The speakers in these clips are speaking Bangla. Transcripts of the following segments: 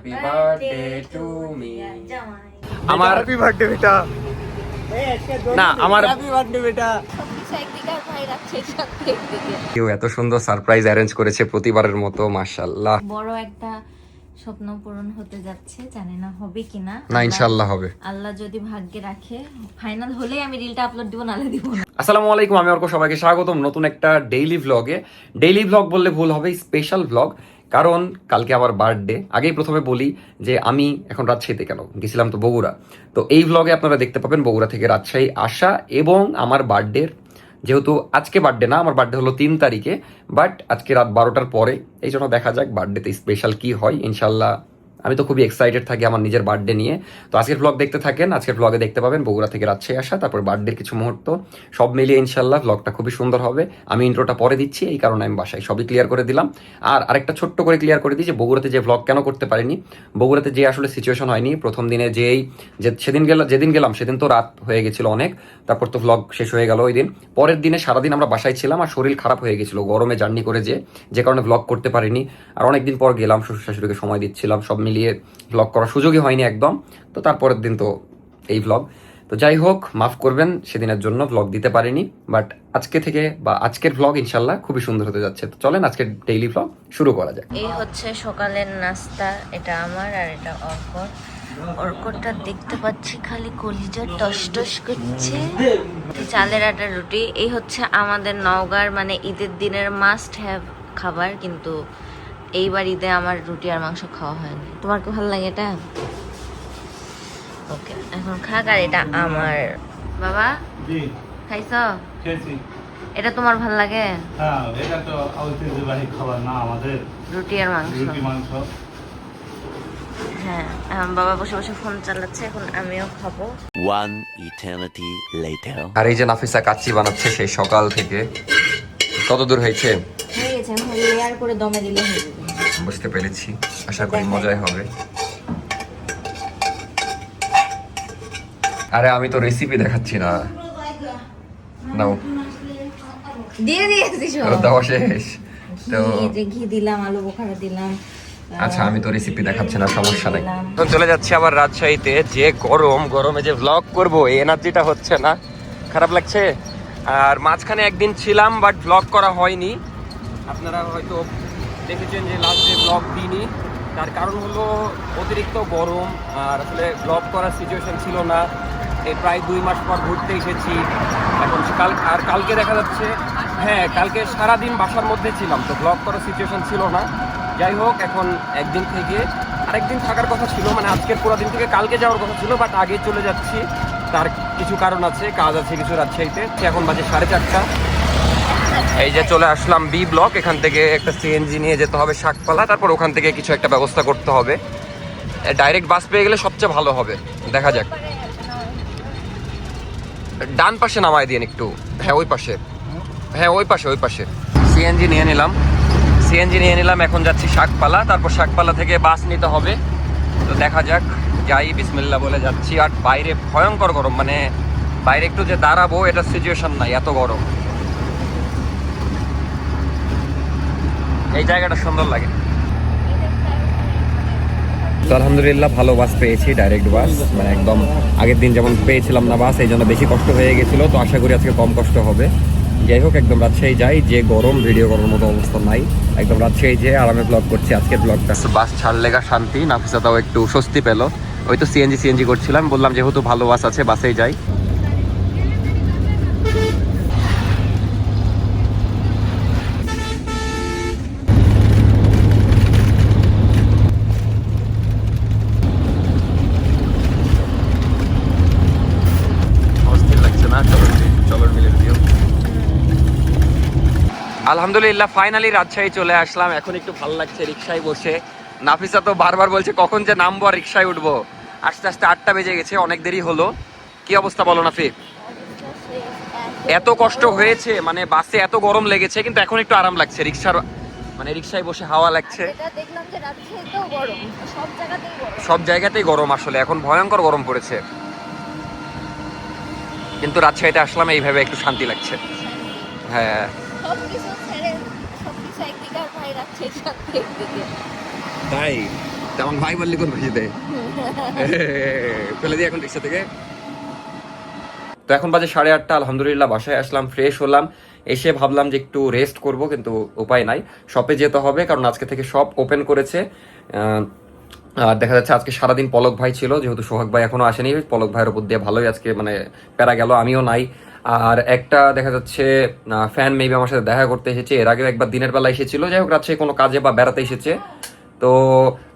Happy birthday to me. আমার হ্যাপি বার্থডে বেটা। না আমার হ্যাপি বার্থডে বেটা। কেউ এত সুন্দর সারপ্রাইজ অ্যারেঞ্জ করেছে প্রতিবারের মতো, মাশাআল্লাহ। বড় একটা স্বপ্ন পূরণ হতে যাচ্ছে, জানি না হবে কিনা। না ইনশাআল্লাহ হবে, আল্লাহ যদি ভাগ্যে রাখে। ফাইনাল হলেই আমি রিলটা আপলোড দিব, নালে দিব না। আসসালামু আলাইকুম, আমি অর্ক, সবাইকে স্বাগতম নতুন একটা ডেইলি ভ্লগে। ডেইলি ভ্লগ বললে ভুল হবে, স্পেশাল ভ্লগ, কারণ কালকে আমার বার্থডে। আগেই প্রথমে বলি যে আমি এখন রাজশাহীতে কেন গেছিলাম, তো বগুড়া। তো এই ভ্লগে আপনারা দেখতে পাবেন বগুড়া থেকে রাজশাহী আসা এবং আমার বার্থডে। যেহেতু আজকে বার্থডে না, আমার বার্থডে হলো 3 তারিখে, বাট আজকে রাত 12টার পরে, এই জন্য দেখা যাক বার্থডেতে স্পেশাল কি হয়। ইনশাল্লাহ আমি তো খুবই এক্সাইটেড থাকি আমার নিজের বার্থডে নিয়ে। তো আজকের ভ্লগ দেখতে থাকেন, আজকের ভ্লগে দেখতে পাবেন বগুড়া থেকে রাজশাহী আসা, তারপর বার্থডের কিছু মুহূর্ত, সব মিলিয়ে ইনশাল্লাহ ভ্লগটা খুবই সুন্দর হবে। আমি ইন্ট্রোটা পরে দিচ্ছি, এই কারণে আমি বাসায় সবই ক্লিয়ার করে দিলাম। আর আরেকটা ছোট্ট করে ক্লিয়ার করে দিই যে বগুড়াতে যে ভ্লগ কেন করতে পারিনি, বগুড়াতে যে আসলে সিচুয়েশন হয়নি প্রথম দিনে, যেদিন গেলাম সেদিন তো রাত হয়ে গেছিল অনেক, তারপর তো ভ্লগ শেষ হয়ে গেল ওই দিন। পরের দিনে সারাদিন আমরা বাসায় ছিলাম আর শরীর খারাপ হয়ে গেছিল গরমে জার্নি করে, যে কারণে ভ্লগ করতে পারিনি। আর অনেকদিন পর গেলাম, শ্বশুর শাশুড়িকে সময় দিচ্ছিলাম, সব মিলিয়ে ভ্লগ করার সুযোগই হয়নি একদম। তো তারপরের দিন তো এই ভ্লগ। তো যাই হোক, মাফ করবেন সেদিনের জন্য ভ্লগ দিতে পারিনি, বাট আজকে থেকে বা আজকের ভ্লগ ইনশাল্লাহ খুবই সুন্দর হতে যাচ্ছে। তো চলেন আজকের ডেইলি ভ্লগ শুরু করা যাক। এই হচ্ছে সকালের নাস্তা, এটা আমার আর এটা অর্কর। অর্করটা দেখতে পাচ্ছি খালি কলিজা টস টস করছে। চালের আটার রুটি। এই হচ্ছে আমাদের নওগাঁর মানে ঈদের দিনের মাস্ট হ্যাভ খাবার, কিন্তু এইবার ঈদে আমার রুটি আর মাংস খাওয়া হয়নি। তোমার কি ভালো লাগে এটা? ওকে, এখন খাক। আর এটা আমার। বাবা খাইছো? এটা তোমার ভাল লাগে? হ্যাঁ, এটা তো ঐতিহ্যবাহী খাবার না আমাদের, রুটি আর মাংস। রুটি মাংস। হ্যাঁ, এখন বাবা বসে বসে ফোন চালাচ্ছে, এখন আমিও খাবো। One eternity later. আর এই যে নাফিসা কাচ্চি বানাচ্ছে সেই সকাল থেকে। কত দূর হয়েছে? হয়ে গেছে, এখন লেয়ার করে দমে দিলে হয়ে যাবে। বুঝতে পেরেছি, আশা করি মজাই হবে। আরে আমি তো রেসিপি দেখাচ্ছি না, নাও দিয়ে দিয়েছি সব। দেওয়া শেষ তো। ঘি দিলাম, আলু বোখারা দিলাম। আচ্ছা, আমি তো রেসিপি দেখাচ্ছি না, সমস্যা নাই। তো চলে যাচ্ছি আবার রাজশাহীতে। যে গরমে যে ভ্লগ করব এই এনার্জিটা হচ্ছে না, খারাপ লাগছে। আর মাঝখানে একদিন ছিলাম বাট ভ্লগ করা হয়নি। আপনারা হয়তো দেখেছেন যে লাস্ট ডে ভ্লগ দিইনি, তার কারণ হলো অতিরিক্ত গরম, আর আসলে ভ্লগ করার সিচুয়েশন ছিল না। এই প্রায় 2 মাস পর ঘুরতে এসেছি এখন। কালকে দেখা যাচ্ছে, হ্যাঁ কালকে সারাদিন বাসার মধ্যে ছিলাম, তো ভ্লগ করার সিচুয়েশন ছিল না। যাই হোক, এখন একদিন থেকে আরেকদিন থাকার কথা ছিল, মানে আজকের পুরো দিন থেকে কালকে যাওয়ার কথা ছিল, বাট আগে চলে যাচ্ছি। তার কিছু কারণ আছে, কাজ আছে কিছু রাজশাহীতে। এখন বাজে 4:30। এই যে চলে আসলাম বি ব্লক, এখান থেকে একটা সিএনজি নিয়ে যেতে হবে শাকপালা, তারপর ওখান থেকে কিছু একটা ব্যবস্থা করতে হবে। ডাইরেক্ট বাস পেয়ে গেলে সবচেয়ে ভালো হবে, দেখা যাক। ডান পাশে নামায় দিন একটু। হ্যাঁ ওই পাশে, হ্যাঁ ওই পাশে। সিএনজি নিয়ে নিলাম, এখন যাচ্ছি শাকপালা, তারপর শাকপালা থেকে বাস নিতে হবে। তো দেখা যাক, যাই বিসমিল্লাহ বলে যাচ্ছি। আর বাইরে ভয়ঙ্কর গরম, মানে বাইরে একটু যে দাঁড়াবো এটা সিচুয়েশন নাই, এত গরম। এই জায়গাটা সুন্দর লাগে। তো আলহামদুলিল্লাহ ভালো বাস পেয়েছি, ডাইরেক্ট বাস, মানে একদম আগের দিন যেমন পেয়েছিলাম না বাস, এই জন্য বেশি কষ্ট হয়ে গেছিলো। তো আশা করি আজকে কম কষ্ট হবে। যাই হোক, একদম রাজশাহী যাই, যে গরম ভিডিও করার মতো অবস্থা নাই। একদম রাজশাহী যেয়ে আরামে ব্লগ করছি আজকের ব্লগটা। বাস ছাড়লে গা শান্তি, নাফিসাটাও একটু স্বস্তি পেলো। ওই তো সিএনজি করছিলাম, বললাম যেহেতু ভালো বাস আছে বাসেই যাই। আলহামদুলিল্লাহ ফাইনালি রাজশাহী চলে আসলাম। এখন একটু ভালো লাগছে রিক্সায় বসে। নাফিসা তো বারবার বলছে কখন যে নামবো আর রিক্সায় উঠবো। আস্তে আস্তে 8টা বেজে গেছে, অনেক দেরি হলো। কি অবস্থা বলো নাফি? এত কষ্ট হয়েছে, মানে বাসে এত গরম লেগেছে, কিন্তু এখন একটু আরাম লাগছে। রিক্সায় বসে হাওয়া লাগছে। সব জায়গাতেই গরম, আসলে এখন ভয়ঙ্কর গরম পড়েছে, কিন্তু রাজশাহীতে আসলাম এইভাবে একটু শান্তি লাগছে। হ্যাঁ তাই, তো তেমন ভাই বললি কোন খুশিতে ফেলে দিই এখন রিক্সা থেকে। তো এখন বাজে 8:30, আলহামদুলিল্লাহ বাসায় আসলাম, ফ্রেশ হলাম, এসে ভাবলাম যে একটু রেস্ট করব, কিন্তু উপায় নাই, শপে যেতে হবে কারণ আজকে থেকে শপ ওপেন করেছে। আর দেখা যাচ্ছে আজকে সারাদিন পলক ভাই ছিল, যেহেতু সোহাগ ভাই এখনো আসেনি, পলক ভাইয়ের উপর দিয়ে ভালোই আজকে মানে প্যারা গেল, আমিও নাই। আর একটা দেখা যাচ্ছে ফ্যান মেবি আমার সাথে দেখা করতে এসেছে, এর আগেও একবার দিনের বেলা এসেছিল, যাই হোক রাত্রে কোনো কাজে বা বেড়াতে এসেছে। তো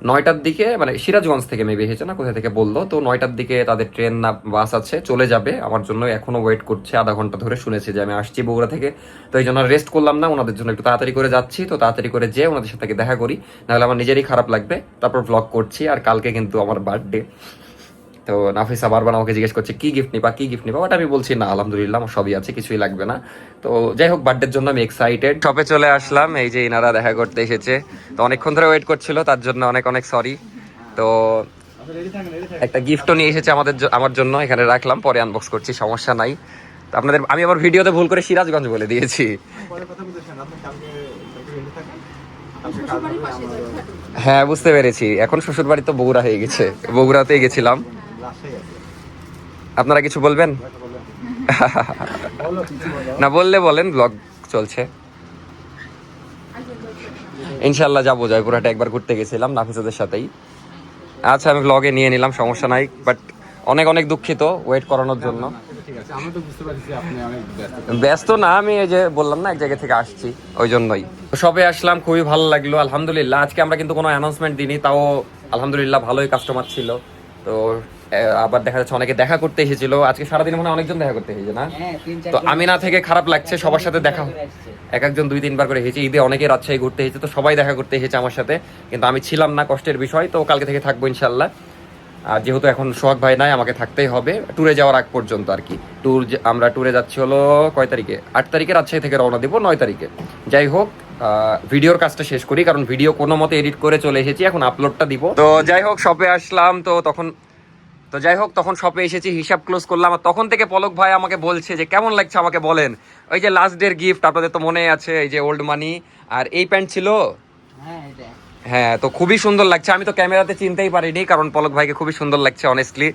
9টার দিকে মানে সিরাজগঞ্জ থেকে মেবি এসেছে না কোথা থেকে বললো, তো 9টার দিকে তাদের ট্রেন না বাস আছে, চলে যাবে, আমার জন্য এখনো ওয়েট করছে আধা ঘন্টা ধরে, শুনেছে যে আমি আসছি বগুড়া থেকে, তো এই জন্য রেস্ট করলাম না, ওনাদের জন্য একটু তাড়াতাড়ি করে যাচ্ছি, তো তাড়াতাড়ি করে যেয়ে ওনাদের সাথে দেখা করি, নাহলে আমার নিজেরই খারাপ লাগবে। তারপর ব্লগ করছি, আর কালকে কিন্তু আমার বার্থডে। তো নাফিসা বারবার আমাকে জিজ্ঞেস করছে কি গিফট নিবা, কি গিফট নিবা, বাট আমি বলছি না আলহামদুলিল্লাহ আমার সবই আছে, কিছুই লাগবে না। তো যাই হোক বার্থডের জন্য আমি এক্সাইটেড। শপে চলে আসলাম, এই যে ইনারা দেখা করতে এসেছে, তো অনেকক্ষণ ধরে ওয়েট করছিল, তার জন্য অনেক অনেক সরি। তো একটা গিফটও নিয়ে এসেছে আমার জন্য, এখানে রাখলাম, পরে আনবক্স করছি, সমস্যা নাই। তো আপনাদের আমি আবার ভিডিওতে ভুল করে সিরাজগঞ্জ বলে দিয়েছি। হ্যাঁ বুঝতে পেরেছি, এখন শ্বশুর বাড়ি তো বগুড়া হয়ে গেছে, বগুড়াতেই গেছিলাম। আপনারা কিছু বলবেন? না বললে বলেন, ব্লগ চলছে। ইনশাল্লাহ যাবো, জয়পুরহাটে একবার ঘুরতে গেছিলাম নাফিসাদের সাথেই। আচ্ছা আমি ব্লগে নিয়ে নিলাম, সমস্যা নাই, বাট অনেক অনেক দুঃখিত ওয়েট করানোর জন্য। ব্যস্ত না, আমি এই যে বললাম না এক জায়গা থেকে আসছি, ওই জন্যই। সবে আসলাম, খুবই ভালো লাগলো আলহামদুলিল্লাহ। আজকে আমরা কিন্তু কোনো অ্যানাউন্সমেন্ট দিইনি, তাও আলহামদুলিল্লাহ ভালোই কাস্টমার ছিল। তো আবার দেখা যাচ্ছে অনেকে দেখা করতে এসেছিল, আজকে সারাদিন মনে হয় অনেকজন দেখা করতে এসেছে না, তো আমি না থেকে খারাপ লাগছে, সবার সাথে দেখা এক একজন 2-3 বার করে এসেছে, ঈদে অনেকে রাজশাহী ঘুরতে এসেছে, তো সবাই দেখা করতে এসেছে আমার সাথে, কিন্তু আমি ছিলাম না, কষ্টের বিষয়। তো কালকে থেকে থাকবো ইনশাল্লাহ, আর যেহেতু এখন সোহাগ ভাই নাই আমাকে থাকতেই হবে ট্যুরে যাওয়ার আগ পর্যন্ত আর কি। আমরা ট্যুরে যাচ্ছি হলো কয় তারিখে, 8 তারিখে রাজশাহী থেকে রওনা দিব 9 তারিখে। যাই হোক ভিডিওর কাজটা শেষ করি, কারণ ভিডিও কোনো মতে এডিট করে চলে এসেছি, এখন আপলোডটা দিব। তো যাই হোক শপে আসলাম, তখন শপে এসেছি, হিসাব ক্লোজ করলাম, আর তখন থেকে পলক ভাই আমাকে বলছে যে কেমন লাগছে আমাকে বলেন। ওই যে লাস্ট ডের গিফট আপনাদের তো মনে আছে, এই যে ওল্ড মানি, আর এই প্যান্ট ছিল, হ্যাঁ তো খুবই সুন্দর লাগছে। আমি তো ক্যামেরাতে চিনতেই পারিনি, কারণ পলক ভাইকে খুবই সুন্দর লাগছে অনেস্টলি।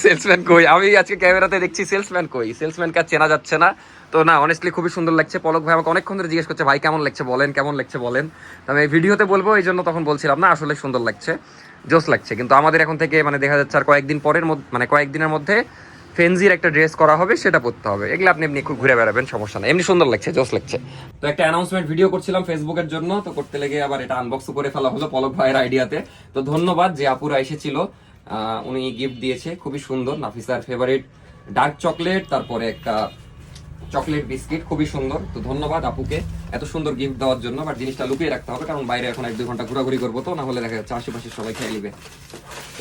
সেলসম্যান কই, আমি আজকে ক্যামেরাতে দেখছি সেলসম্যান কই, সেলসম্যানকে চেনা যাচ্ছে না। তো না অনেস্টলি খুবই সুন্দর লাগছে। পলক ভাই আমাকে অনেকক্ষণ ধরে জিজ্ঞেস করছে ভাই কেমন লাগছে বলেন, কেমন লাগছে বলেন। তো আমি ভিডিওতে বলবো, এই জন্য তখন বলছিলাম না, আসলে সুন্দর লাগছে, জোস লাগছে। কিন্তু আমাদের এখন থেকে মানে দেখা যাচ্ছে আর কয়েকদিনের মধ্যে ফেন্সির একটা ড্রেস করা হবে, সেটা পরতে হবে। এগুলো আপনি এমনি ঘুরে বেড়াবেন, সমস্যা নাই, এমনি সুন্দর লাগছে, জোস লাগছে। তো একটা অ্যানাউন্সমেন্ট ভিডিও করছিলাম ফেসবুকের জন্য, তো করতে লেগে আবার এটা আনবক্স করে ফেলা হলো পলক ভাইয়ের আইডিয়াতে। তো ধন্যবাদ যে আপুরা এসেছিল, উনি গিফট দিয়েছে, খুবই সুন্দর, নাফিসার ফেভারিট ডার্ক চকলেট, তারপরে একটা চকলেট বিস্কিট, খুবই সুন্দর। তো ধন্যবাদ আপুকে এত সুন্দর গিফট দেওয়ার জন্য, বাট জিনিসটা লুকিয়ে রাখতে হবে, কারণ বাইরে এখন 1-2 ঘন্টা ঘোরাঘুরি করবো, তো না হলে দেখা যাচ্ছে আশেপাশে সবাই খেয়ে নিবে।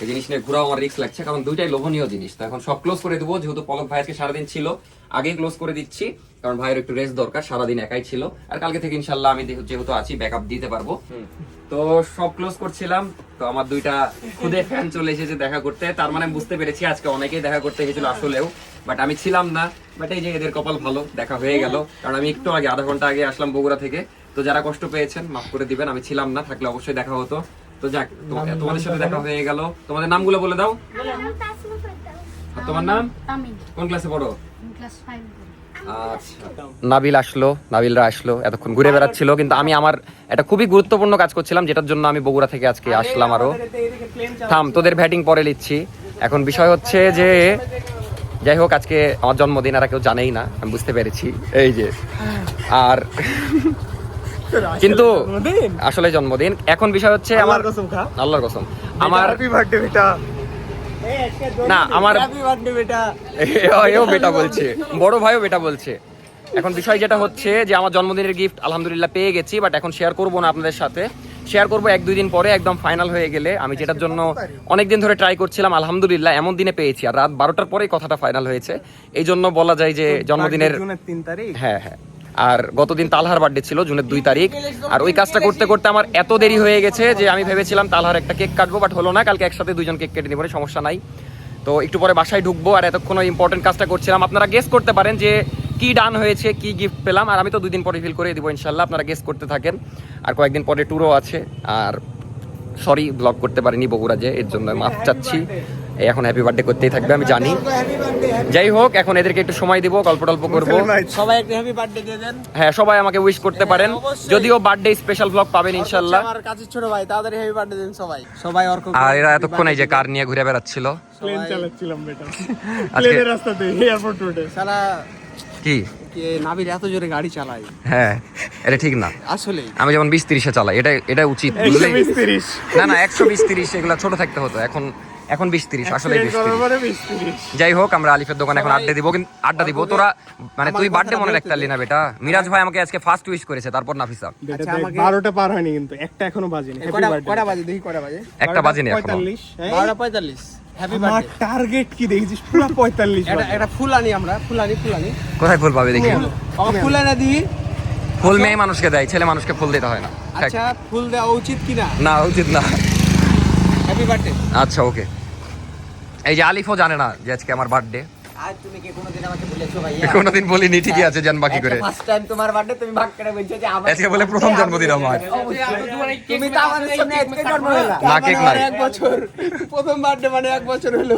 এই জিনিস নিয়ে ঘোরাও আমার রিস্ক লাগছে, কারণ দুইটাই লোভনীয় জিনিস। তো এখন সব ক্লোজ করে দেবো, যেহেতু পলক ভাইকে সারাদিন ছিল, আগেই ক্লোজ করে দিচ্ছি, কারণ ভাইয়ের একটু রেস্ট দরকার, সারাদিন একাই ছিল, আর কালকে থেকে ইনশাল্লাহ আমি যেহেতু আছি ব্যাকআপ দিতে পারবো। তো সব ক্লোজ করছিলাম, তো আমার দুইটা খুদে ফ্যান চলে এসেছে দেখা করতে, তার মানে বুঝতে পেরেছি আজকে অনেকেই দেখা করতে এসেছিল আসলেও, বাট আমি ছিলাম না। বাট এই যে এদের কপাল ভালো, দেখা হয়ে গেল, কারণ আমি একটু আগে আধা ঘন্টা আগে আসলাম বগুড়া থেকে। তো যারা কষ্ট পেয়েছেন মাফ করে দিবেন, আমি ছিলাম না, থাকলে অবশ্যই দেখা হতো। তো যাক, তোমাদের সাথে দেখা হয়ে গেল। তোমাদের নামগুলো বলে দাও। তোমার নাম? কোন ক্লাসে পড়ো? নাবিলরা আসলো, এতক্ষণ ঘুরে বেড়াচ্ছিল, কিন্তু আমি আমার একটা খুবই গুরুত্বপূর্ণ কাজ করছিলাম, যেটার জন্য আমি বগুড়া থেকে আজকে আসলাম। আরো থাম, তোদের ব্যাটিং পরে নিচ্ছি। এখন বিষয় হচ্ছে যে যাই হোক আজকে আমার জন্মদিন, আর কেউ জানেই না, আমি বুঝতে পেরেছি। এই যে আর কিন্তু আসলে জন্মদিন। এখন বিষয় হচ্ছে আমার আল্লাহর কসম, আমার না আমার এও বেটা বলছে, বড় ভাইও বেটা বলছে। এখন বিষয় যেটা হচ্ছে যে আমার জন্মদিনের গিফট আলহামদুলিল্লাহ পেয়ে গেছি, বাট এখন শেয়ার করবো না আপনাদের সাথে, শেয়ার করবো 1-2 দিন পরে, একদম ফাইনাল হয়ে গেলে। আমি যেটার জন্য অনেকদিন ধরে ট্রাই করছিলাম, আলহামদুলিল্লাহ এমন দিনে পেয়েছি, আর রাত 12টার পরেই কথাটা ফাইনাল হয়েছে। এই জন্য বলা যায় যে জন্মদিনের 3 তারিখ, হ্যাঁ। আর গতদিন তালহার বার্থডে ছিল জুনের 2 তারিখ, আর ওই কাজটা করতে করতে আমার এত দেরি হয়ে গেছে যে আমি ভেবেছিলাম তালহার একটা কেক কাটবো, বাট হলো না। কালকে একসাথে 2জন কেক কেটে নিব, সমস্যা নাই। তো একটু পরে বাসায় ঢুকবো, আর এতক্ষণ ওই ইম্পর্টেন্ট কাজটা করছিলাম। আপনারা গেস করতে পারেন যে কি ডান হয়েছে, কি গিফট পেলাম, আর আমি তো 2 দিন পরে ফিল করে দিব ইনশাল্লাহ, আপনারা গেস করতে থাকেন। আর কয়েকদিন পরে ট্যুরও আছে, আর সরি ব্লগ করতে পারিনি বগুড়া যে, এর জন্য মাফ চাচ্ছি। এই এখন হ্যাপি বার্থডে করতেই থাকবে আমি জানি। যাই হোক, এখন এদেরকে একটু সময় দিব, গল্প টল্প করবো। সবাই একটা হ্যাপি বার্থডে দিয়ে দেন। হ্যাঁ, সবাই আমাকে উইশ করতে পারেন, অবশ্যই। যদিও বার্থডে স্পেশাল ব্লগ পাবেন ইনশাল্লাহ। আমার কাছে ছোট ভাই, তাড়াতাড়ি হ্যাপি বার্থডে দেন সবাই। সবাই অর্ক। আর এরা এতক্ষণ এই যে কার নিয়ে ঘুরে বেড়াচ্ছিল। প্লেন চালাচ্ছিলাম বেটা। আজকে রাস্তাতে এয়ারপোর্ট রোডে। সারা কি নাবির এত জোরে গাড়ি চালায়, হ্যাঁ এটা ঠিক না। আসলে আমি যেমন 20-30-এ চালাই, এটা উচিত। না না, 120-30 এগুলো ছোট থাকতে হতো, এখন 20-30 আসলে 20-30। যাই হোক, আমরা আলিফের দোকানে এখন আড্ডা দিব। তোরা মানে তুই বার্থডে মনে রাখতে পারলি না বেটা। মিরাজ ভাই আমাকে আজকে ফার্স্ট উইশ করেছে, তারপর নাফিসা। আচ্ছা, আমাকে 12টা পার হয়নি কিন্তু, একটা এখনো বাজেনি। কয়টা বাজে দেখি, কয়টা বাজে? একটা বাজেনি এখনো। 12:45। Happy birthday. টার্গেট কি দেখেছিস? পুরো 45। এটা ফুল আনি আমরা, ফুল আনি। কোথায় ফুল পাবে দেখি? ফুল এনে দিই। ফুল মেয়ে মানুষকে দেয়, ছেলে মানুষকে ফুল দিতে হয় না। আচ্ছা, ফুল দেওয়া উচিত কিনা? না, উচিত না। Happy birthday. আচ্ছা ওকে। এই যে আলিফও জানে না যে আজকে আমার বার্থডে। আজ তুমি কি কোনোদিন আমাকে বলেছো ভাইয়া? কোনোদিন বলিনি, ঠিকই আছে, জান বাকি করে। ফার্স্ট টাইম তোমার বার্থডে, তুমি ভাগ করে বলছো যে আমার আজকে বলে প্রথম জন্মদিন আমার। তুমি তো আমাদের সামনে আজকে জন্ম হলো না, কেক নাই। 1 বছর, প্রথম বার্থডে মানে 1 বছর হলো।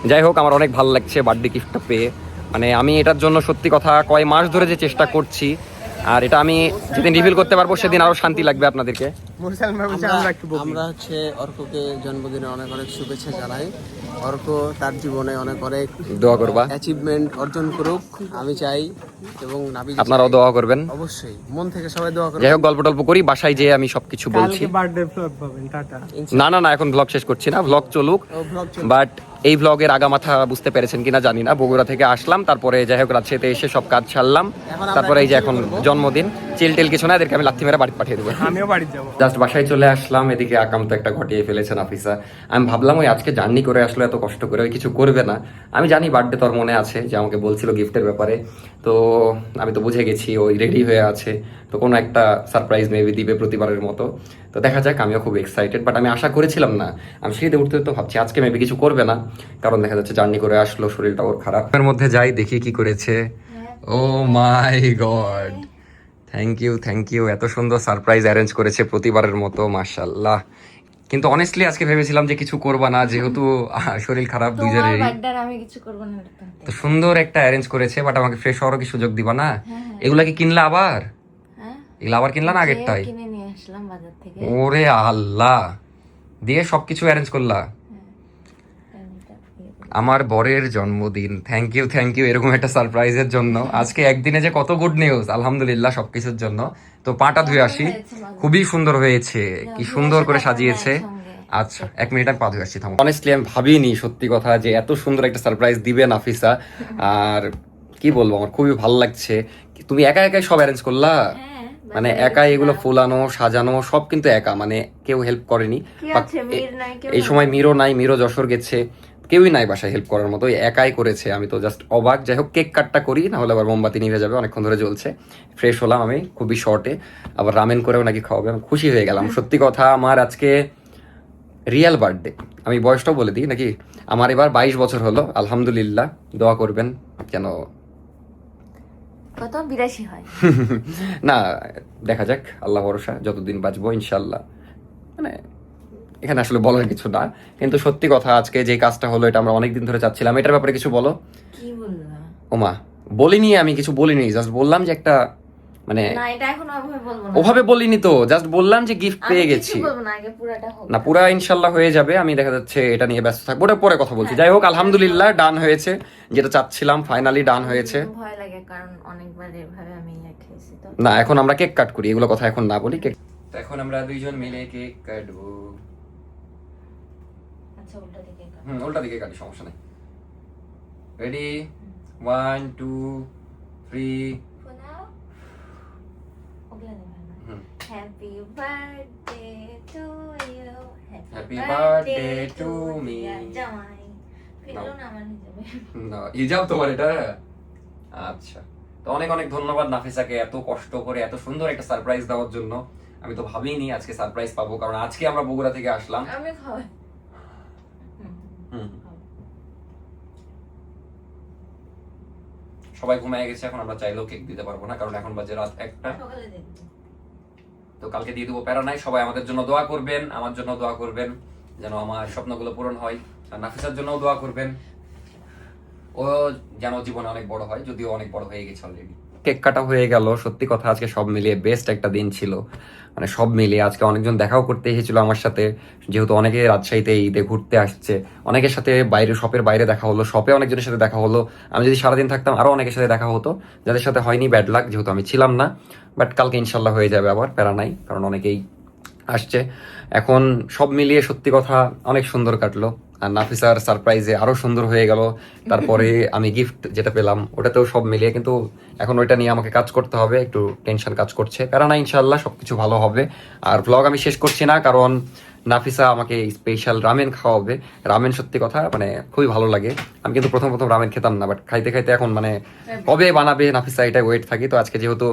যাই হোক, আমার অনেক ভালো লাগছে বার্থডে গিফটটা পেয়ে। মানে আমি এটার জন্য সত্যি কথা কয় মাস ধরে যে চেষ্টা করছি, আর এটা আমি যেদিন রিভিল করতে পারবো সেদিন আরো শান্তি লাগবে আপনাদেরকে। আমরা হচ্ছে অর্ককে জন্মদিনে অনেক অনেক শুভেচ্ছা জানাই। অর্ক তার জীবনে অনেক অনেক দোয়া করবা, অ্যাচিভমেন্ট অর্জন করুক আমি চাই, এবং নাবিল আপনারাও দোয়া করবেন। অবশ্যই মন থেকে সবাই দোয়া করুন। যাই হোক, গল্প টল্প করি, বাসায় যেয়ে আমি সবকিছু বলছি। বার্থডে ব্লগ পাবেন। টাটা। না, এখন ব্লগ শেষ করছি না, ব্লগ চলুক। বাট এই ব্লগের আগামাথা বুঝতে পেরেছেন কিনা জানি না। বগুড়া থেকে আসলাম, তারপরে যাই হোক রাজশাহীতে এসে সব কাজ ছাড়লাম, তারপরে এই যে এখন জন্মদিন। চিল কিছু না, এদেরকে আমি লাথি মেরে বাড়ি পাঠিয়ে দেবো। আমিও বাড়ি যাবো। জাস্ট বাসায় চলে আসলাম, এদিকে আকাম তো একটা ঘটিয়ে ফেলেছে নাফিসা। আমি ভাবলাম ওই আজকে জার্নি করে আসলো এত কষ্ট করে, ওই কিছু করবে না। আমি জানি বার্থডে তোর মনে আছে যে আমাকে বলছিল গিফটের ব্যাপারে, তো আমি তো বুঝে গেছি ওই রেডি হয়ে আছে, তো কোনো একটা সারপ্রাইজ মেবি দিবে প্রতিবারের মতো। তো দেখা যাক, আমিও খুব এক্সাইটেড, বাট আমি আশা করেছিলাম না। আমি সিঁড়িতে উঠতে তো ভাবছি আজকে মেবি কিছু করবে না, কারণ দেখা যাচ্ছে জার্নি করে আসলো, শরীরটা ওর খারাপ। এর মধ্যে যাই দেখি কি করেছে। ও মাই গড, থ্যাংক ইউ। এত সুন্দর সারপ্রাইজ অ্যারেঞ্জ করেছে প্রতিবারের মতো, মাশাআল্লাহ। কিন্তু অনেস্টলি আজকে ভেবেছিলাম যে কিছু করবা না, যেহেতু শরীর খারাপ দুইজনেরই। আমি কিছু করব না। তো সুন্দর একটা অ্যারেঞ্জ করেছে, বাট আমাকে ফ্রেশ হওয়ারও কি সুযোগ দিবা না? এগুলা কি কিনলা আবার? এগুলা আবার কিনলা না আগেরটাই? কিনে নিয়ে আসলাম বাজার থেকে। ওরে আল্লাহ, দিয়ে সবকিছু অ্যারেঞ্জ করলা। আমার বরের জন্মদিন, থ্যাংক ইউ এরকম একটা সারপ্রাইজের জন্য। আজকে একদিনে যে কত গুড নিউজ, আলহামদুলিল্লাহ সবকিছুর জন্য। তো পাটা ধুয়ে আসি, খুবই সুন্দর হয়েছে, কি সুন্দর করে সাজিয়েছে। আচ্ছা 1 মিনিট আমি পা ধুয়ে আসছি, থামো। অনেস্টলি আমি ভাবিনি সত্যি কথা যে এত সুন্দর একটা সারপ্রাইজ দিবে নাফিসা। আর কি বলবো, আমার খুবই ভালো লাগছে। তুমি একাই সব অ্যারেঞ্জ করলা? মানে একাই এগুলো ফুলানো সাজানো সব কিন্তু একা, মানে কেউ হেল্প করেনি। এই সময় মিরো নাই, মিরো যশোর গেছে, কেউই নাই বাসায় হেল্প করার মতো, একাই করেছে। আমি তো জাস্ট অবাক। যাই হোক, কেক কাটটা করি, না হলে আবার মোমবাতি নিভে যাবে, অনেকক্ষণ ধরে জ্বলছে। ফ্রেশ হলাম আমি খুবই শর্টে, আবার রামেন করেও নাকি খাওয়াবে, আমি খুশি হয়ে গেলাম সত্যি কথা। আমার আজকে রিয়েল বার্থডে, আমি বয়সটাও বলে দিই নাকি, আমার এবার 22 বছর হলো, আলহামদুলিল্লাহ। দোয়া করবেন যেন কত 82 হয়। না, দেখা যাক, আল্লাহ ভরসা, যতদিন বাঁচবো ইনশাল্লাহ। মানে এখানে আসলে বলার কিছু না, কিন্তু সত্যি কথা আজকে যে কাজটা হলো এটা আমরা অনেকদিন ধরে চাচ্ছিলাম। এটার ব্যাপারে কিছু বলো। কি বললা? ওমা, বলিনি, আমি কিছু বলিনি, জাস্ট বললাম যে একটা মানে না, এটা এখন ওভাবে বলবো না। ওভাবে বলিনি তো, জাস্ট বললাম যে গিফট পেয়ে গেছি। আমি কিছু বলবো না, আগে পুরাটা হোক। না, পুরা ইনশাল্লাহ হয়ে যাবে। আমি দেখা যাচ্ছে এটা নিয়ে ব্যস্ত থাকবো, ওটা পরে কথা বলছি। যাই হোক, আলহামদুলিল্লাহ ডান হয়েছে, যেটা চাচ্ছিলাম ফাইনালি ডান হয়েছে। ভয় লাগে কারণ অনেকবার এভাবে আমি খেয়েছি তো। না, এখন আমরা কেক কাট করি, এগুলো কথা এখন না বলি। কেক তো এখন আমরা দুইজন মিলে কেক কাটবো। আচ্ছা, উল্টা দিকে কাট। উল্টা দিকে কাটি, সমস্যা নেই। Ready, 1 2 3। Happy birthday to you. Happy birthday to me. জামাই ফিরলো না আমার হিসেবে। না, ইজাব তোমার এটা। আচ্ছা, তো অনেক অনেক ধন্যবাদ নাফিসাকে এত কষ্ট করে এত সুন্দর একটা সারপ্রাইজ দেওয়ার জন্য। আমি তো ভাবিনি আজকে সারপ্রাইজ পাবো, কারণ আজকে আমরা বগুড়া থেকে আসলাম। আমি খাওয়াই। সবাই ঘুমিয়ে গেছে, এখন আমরা চাইলেও কেক দিতে পারবো না, কারণ এখন বাজে রাত 1টা। সকালে দেখবো। তো কালকে দিয়ে দেবো, প্যারা নাই। সবাই আমাদের জন্য দোয়া করবেন, আমার জন্য দোয়া করবেন যেন আমার স্বপ্নগুলো পূরণ হয়, আর নাফিসার জন্য দোয়া করবেন, ও যেন জীবনে অনেক বড় হয়, যদিও অনেক বড় হয়ে গেছে অলরেডি। কেক কাটা হয়ে গেল, সত্যি কথা আজকে সব মিলিয়ে বেস্ট একটা দিন ছিল। মানে সব মিলিয়ে আজকে অনেকজন দেখাও করতে এসেছিল আমার সাথে, যেহেতু অনেকে রাজশাহীতে ঈদে ঘুরতে আসছে, অনেকের সাথে বাইরে শপের বাইরে দেখা হলো, শপে অনেকজনের সাথে দেখা হলো। আমি যদি সারাদিন থাকতাম আরো অনেকের সাথে দেখা হতো, যাদের সাথে হয়নি ব্যাড লাক, যেহেতু আমি ছিলাম না। বাট কালকে ইনশাল্লাহ হয়ে যাবে, আবার প্যারা নাই, কারণ অনেকেই আসছে। এখন সব মিলিয়ে সত্যি কথা অনেক সুন্দর কাটলো, আর নাফিসার সারপ্রাইজে আরো সুন্দর হয়ে গেল। তারপরে আমি গিফট যেটা পেলাম ওটাতেও সব মিলিয়ে, কিন্তু এখন ওইটা নিয়ে আমাকে কাজ করতে হবে, একটু টেনশন কাজ করছে। প্যারা না, ইনশাল্লাহ সবকিছু ভালো হবে। আর ব্লগ আমি শেষ করছি না, কারণ নাফিসা আমাকে স্পেশাল রামেন খাওয়াবে। রামেন সত্যি কথা মানে খুবই ভালো লাগে। আমি কিন্তু প্রথম প্রথম রামেন খেতাম না, বাট খাইতে খাইতে এখন মানে কবে বানাবে নাফিসা এটা ওয়েট থাকি। তো আজকে যেহেতু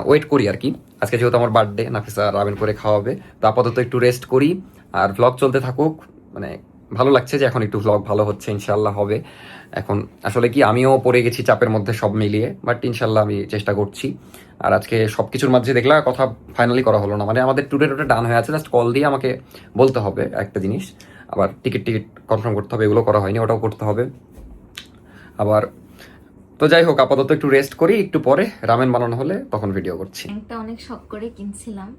ওয়েট করি আর কি, আজকে যেহেতু আমার বার্থডে, নাফিসা রামেন করে খাওয়াবে। তো আপাতত একটু রেস্ট করি, আর ব্লগ চলতে থাকুক। মানে ভালো লাগছে যে এখন একটু ব্লগ ভালো হচ্ছে, ইনশাল্লাহ হবে। এখন আসলে কি আমিও পড়ে গেছি চাপের মধ্যে সব মিলিয়ে, বাট ইনশাল্লাহ আমি চেষ্টা করছি। আর আজকে সবকিছুর মাঝে দেখলাম কথা ফাইনালি করা হলো না, মানে আমাদের ট্যুরে ডান হয়ে আছে, জাস্ট কল দিয়ে আমাকে বলতে হবে একটা জিনিস, আবার টিকিট কনফার্ম করতে হবে, এগুলো করা হয়নি, ওটাও করতে হবে আবার। তো যাই হোক, আপাতত একটু রেস্ট করি, একটু পরে রামেন বানানো হলে তখন ভিডিও করছি। ব্যাংকটা অনেক শখ করে কিনছিলাম,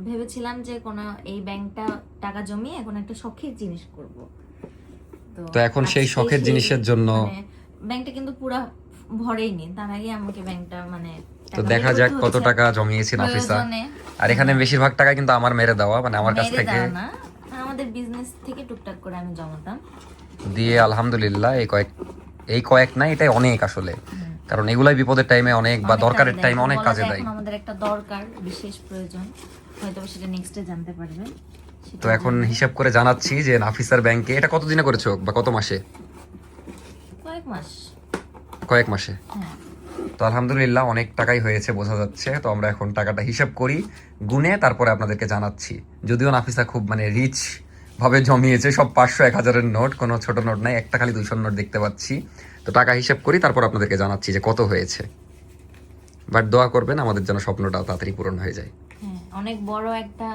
ভেবেছিলাম যে কোনো এই ব্যাংকটা টাকা জমিয়ে এখন একটা শখের জিনিস করব। তো এখন সেই শখের জিনিসের জন্য ব্যাংকটা কিন্তু পুরো ভরেইনি, তার আগে আমাকে ব্যাংকটা মানে তো দেখা যাক কত টাকা জমিয়েছি নাফিসা। আর এখানে বেশিরভাগ টাকা কিন্তু আমার মেরে দেওয়া, মানে আমার কাছ থেকে না, আমাদের বিজনেস থেকে টুকটাক করে আমি জমাতাম দিয়ে। আলহামদুলিল্লাহ এই কয়েক না, এটাই অনেক আসলে, কারণ এগুলাই বিপদের টাইমে অনেক বা দরকারের টাইমে অনেক কাজে দেয়। আমাদের একটা দরকার, বিশেষ প্রয়োজন, হয়তো সেটা নেক্সটে জানতে পারবেন। তো এখন হিসাব করে জানাচ্ছি যে নাফিসার ব্যাংকে এটা কত দিনে করেছো বা কত মাসে? কয়েক মাসে। তো আলহামদুলিল্লাহ অনেক টাকাই হয়েছে বোঝা যাচ্ছে। তো আমরা এখন টাকাটা হিসাব করি, গুনে তারপরে আপনাদেরকে জানাচ্ছি। যদিও নাফিসা খুব মানে রিচ ভাবে জমিয়েছে, সব 500 1000-এর নোট, কোনো ছোট নোট নাই, একটা খালি 200 নোট দেখতে পাচ্ছি। তো টাকা হিসাব করি, তারপর আপনাদেরকে জানাচ্ছি যে কত হয়েছে। বাট দোয়া করবেন আমাদের যেন স্বপ্নটা তাড়াতাড়ি পূরণ হয়ে যায়। হ্যাঁ, অনেক বড় একটা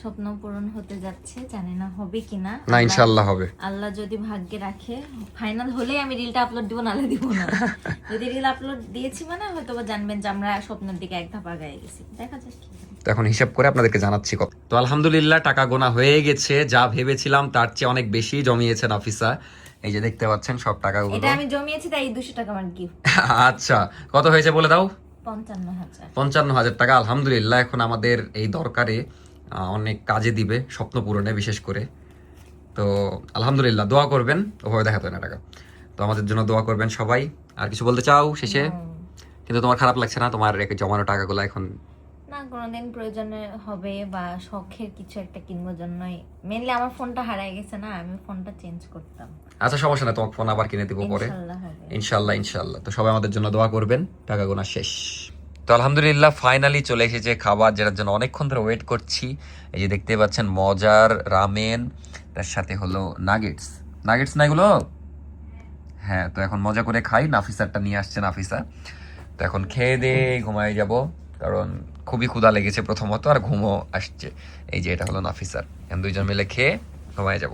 স্বপ্ন পূরণ হতে যাচ্ছে, জানি না হবে কিনা। না, ইনশাআল্লাহ হবে। আল্লাহ যদি ভাগ্যে রাখে, ফাইনাল হলেই আমি রিলটা আপলোড দিব, নালে দিব না। যদি রিল আপলোড দিয়েছি মানে হয়তো জানবেন যে আমরা স্বপ্নের দিকে এক ধাপ আগায় গেছি। দেখা যাক কি হয়। তো এখন হিসাব করে আপনাদেরকে জানাচ্ছি কত। তো আলহামদুলিল্লাহ টাকা গোনা হয়ে গেছে, যা ভেবেছিলাম তার চেয়ে অনেক বেশি জমিয়েছে নাফিসা। এই যে দেখতে পাচ্ছেন সব টাকাগুলো, এটা আমি জমিয়েছি, তাই 200 টাকা আমার গিফট। আচ্ছা, কত হয়েছে বলে দাও? 55,000। 55,000 টাকা। আলহামদুলিল্লাহ এখন আমাদের এই দরকারে অনেক কাজে দিবে, স্বপ্ন পূরণে বিশেষ করে। তো আলহামদুলিল্লাহ দোয়া করবেন, ওভাবে দেখাতে হয় না টাকা। তো আমাদের জন্য দোয়া করবেন সবাই। আর কিছু বলতে চাও শেষে? কিন্তু তোমার খারাপ লাগছে না তোমার জমানো টাকাগুলো এখন? না, কোনোদিন প্রয়োজনে হবে বা শখের কিছু একটা কিনবো জন্যই। মেইনলি আমার ফোনটা হারিয়ে গেছে না, আমি ফোনটা চেঞ্জ করতাম। আচ্ছা সমস্যা না, তোমার ফোন আবার কিনে দিব পরে, ইনশাআল্লাহ হবে। ইনশাল্লাহ। তো সবাই আমাদের জন্য দোয়া করবেন, টাকা গোনা শেষ। তো আলহামদুলিল্লাহ ফাইনালি চলে এসেছে খাবার, যেটার জন্য অনেকক্ষণ ধরে ওয়েট করছি। এই যে দেখতে পাচ্ছেন মজার রামেন, তার সাথে হলো নাগেটস না এগুলো? হ্যাঁ, তো এখন মজা করে খাই। নাফিসারটা নিয়ে আসছে নাফিসা। তো এখন খেয়ে দিয়ে ঘুমাই যাব, কারণ খুবই ক্ষুধা লেগেছে প্রথমত, আর ঘুমও আসছে। এই যে এটা হলো নাফিসার, এখন দুইজন মিলে খেয়ে ঘুমাই যাব।